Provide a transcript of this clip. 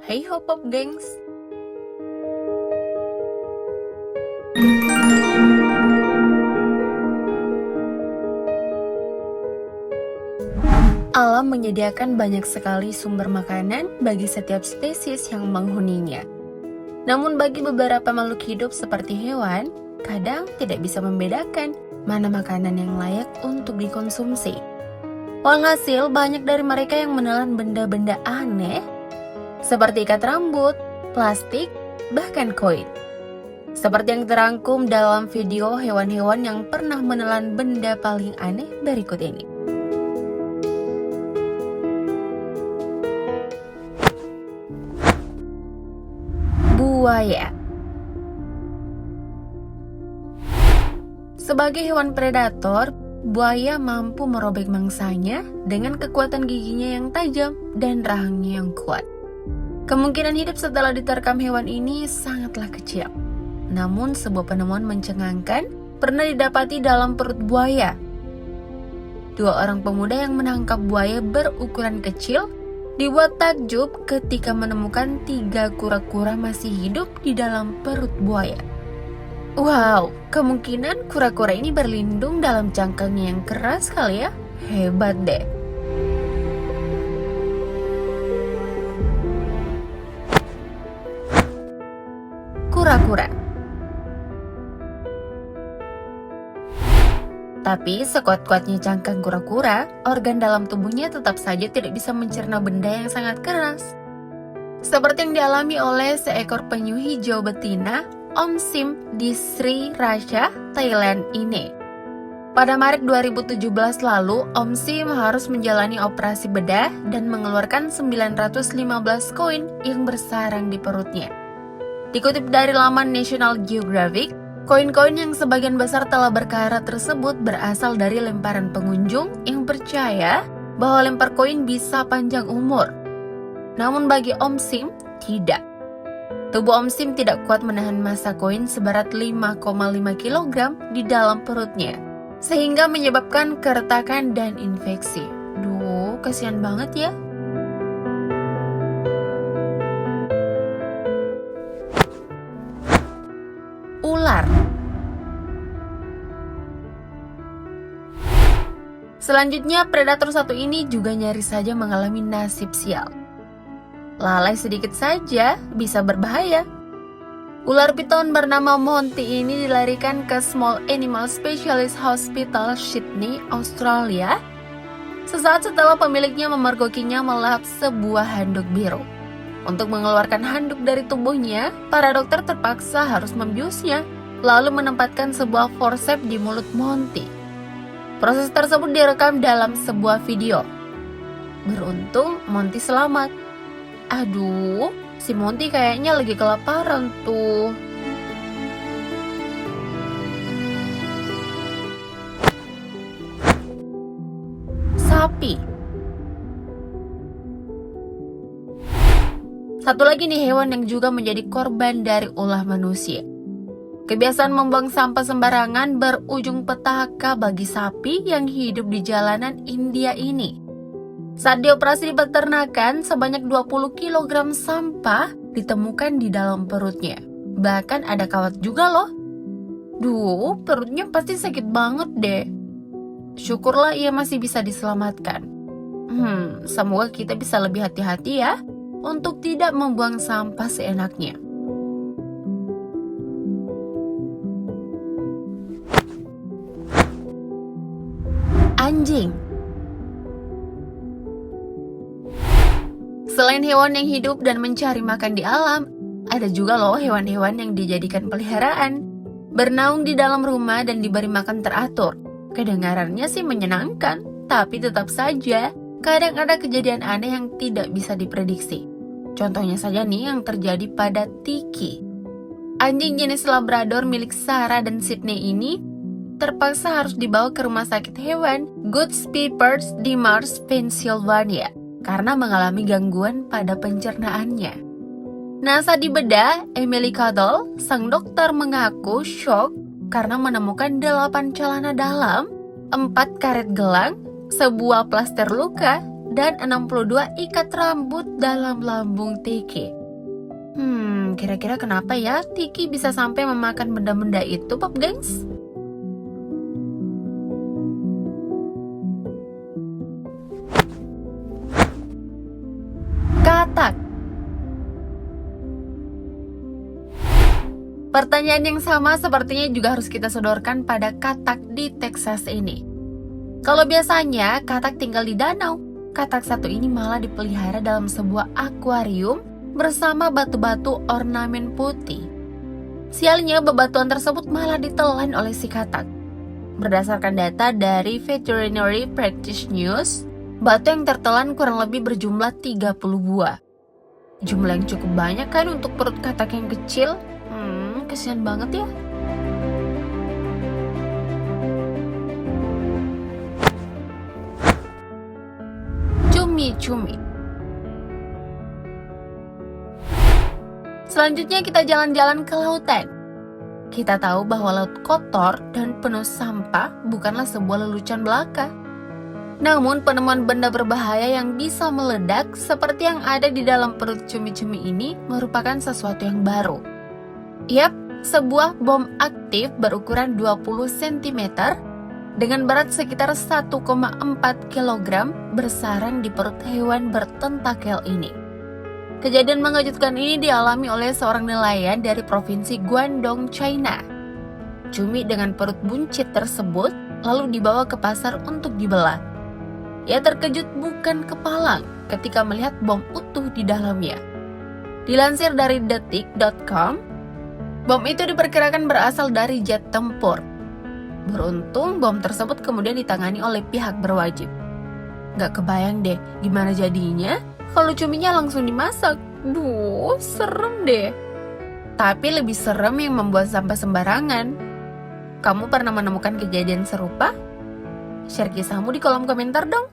Hey Hopop gengs. Alam menyediakan banyak sekali sumber makanan bagi setiap spesies yang menghuninya. Namun bagi beberapa makhluk hidup seperti hewan, kadang tidak bisa membedakan mana makanan yang layak untuk dikonsumsi. Walhasil banyak dari mereka yang menelan benda-benda aneh seperti ikat rambut, plastik, bahkan koin. Seperti yang terangkum dalam video hewan-hewan yang pernah menelan benda paling aneh berikut ini. Buaya. Sebagai hewan predator, buaya mampu merobek mangsanya dengan kekuatan giginya yang tajam dan rahangnya yang kuat. Kemungkinan hidup setelah diterkam hewan ini sangatlah kecil. Namun sebuah penemuan mencengangkan pernah didapati dalam perut buaya. Dua orang pemuda yang menangkap buaya berukuran kecil dibuat takjub ketika menemukan 3 kura-kura masih hidup di dalam perut buaya. Wow, kemungkinan kura-kura ini berlindung dalam cangkangnya yang keras kali ya. Hebat deh. Kura-kura. Tapi sekuat-kuatnya cangkang kura-kura, organ dalam tubuhnya tetap saja tidak bisa mencerna benda yang sangat keras. Seperti yang dialami oleh seekor penyu hijau betina, Om Sim di Sri Raja, Thailand ini. Pada Maret 2017 lalu, Om Sim harus menjalani operasi bedah dan mengeluarkan 915 koin yang bersarang di perutnya. Dikutip dari laman National Geographic, koin-koin yang sebagian besar telah berkarat tersebut berasal dari lemparan pengunjung yang percaya bahwa lempar koin bisa panjang umur. Namun bagi Om Sim, tidak. Tubuh Om Sim tidak kuat menahan massa koin seberat 5,5 kg di dalam perutnya, sehingga menyebabkan keretakan dan infeksi. Duh, kasihan banget ya. Ular. Selanjutnya, predator satu ini juga nyaris saja mengalami nasib sial. Lalai sedikit saja bisa berbahaya. Ular piton bernama Monty ini dilarikan ke Small Animal Specialist Hospital, Sydney, Australia, sesaat setelah pemiliknya memergokinya melahap sebuah handuk biru. Untuk mengeluarkan handuk dari tubuhnya, para dokter terpaksa harus membiusnya, lalu menempatkan sebuah forceps di mulut Monty. Proses tersebut direkam dalam sebuah video. Beruntung, Monty selamat. Aduh, si Monty kayaknya lagi kelaparan tuh. Sapi. Satu lagi nih hewan yang juga menjadi korban dari ulah manusia. Kebiasaan membuang sampah sembarangan berujung petaka bagi sapi yang hidup di jalanan India ini. Saat dioperasi di peternakan, sebanyak 20 kg sampah ditemukan di dalam perutnya. Bahkan ada kawat juga loh. Duh, perutnya pasti sakit banget deh. Syukurlah ia masih bisa diselamatkan. Semoga kita bisa lebih hati-hati ya untuk tidak membuang sampah seenaknya. Anjing. Selain hewan yang hidup dan mencari makan di alam, ada juga loh hewan-hewan yang dijadikan peliharaan. Bernaung di dalam rumah dan diberi makan teratur. Kedengarannya sih menyenangkan, tapi tetap saja kadang ada kejadian aneh yang tidak bisa diprediksi. Contohnya saja nih yang terjadi pada Tiki. Anjing jenis Labrador milik Sarah dan Sydney ini terpaksa harus dibawa ke rumah sakit hewan Goodspeed di Mars, Pennsylvania karena mengalami gangguan pada pencernaannya. Nah, saat dibedah, Emily Caddell, sang dokter mengaku shock karena menemukan 8 celana dalam, 4 karet gelang, sebuah plaster luka, dan 62 ikat rambut dalam lambung Tiki. Kira-kira kenapa ya Tiki bisa sampai memakan benda-benda itu, Pop Gengs? Katak. Pertanyaan yang sama sepertinya juga harus kita sodorkan pada katak di Texas ini. Kalau biasanya katak tinggal di danau, katak satu ini malah dipelihara dalam sebuah akuarium bersama batu-batu ornamen putih. Sialnya, bebatuan tersebut malah ditelan oleh si katak. Berdasarkan data dari Veterinary Practice News, batu yang tertelan kurang lebih berjumlah 30 buah. Jumlah yang cukup banyak kan untuk perut katak yang kecil? Kasihan banget ya. Cumi-cumi. Selanjutnya kita jalan-jalan ke lautan. Kita tahu bahwa laut kotor dan penuh sampah bukanlah sebuah lelucon belaka. Namun penemuan benda berbahaya yang bisa meledak seperti yang ada di dalam perut cumi-cumi ini merupakan sesuatu yang baru. Yap, sebuah bom aktif berukuran 20 cm dengan berat sekitar 1,4 kg bersarang di perut hewan bertentakel ini. Kejadian mengejutkan ini dialami oleh seorang nelayan dari provinsi Guangdong, China. Cumi dengan perut buncit tersebut lalu dibawa ke pasar untuk dibelah. Ia terkejut bukan kepalang ketika melihat bom utuh di dalamnya. Dilansir dari detik.com, bom itu diperkirakan berasal dari jet tempur. Beruntung bom tersebut kemudian ditangani oleh pihak berwajib. Gak kebayang deh gimana jadinya kalau cuminya langsung dimasak. Duh, serem deh. Tapi lebih serem yang membuat sampah sembarangan. Kamu pernah menemukan kejadian serupa? Share kisahmu di kolom komentar dong.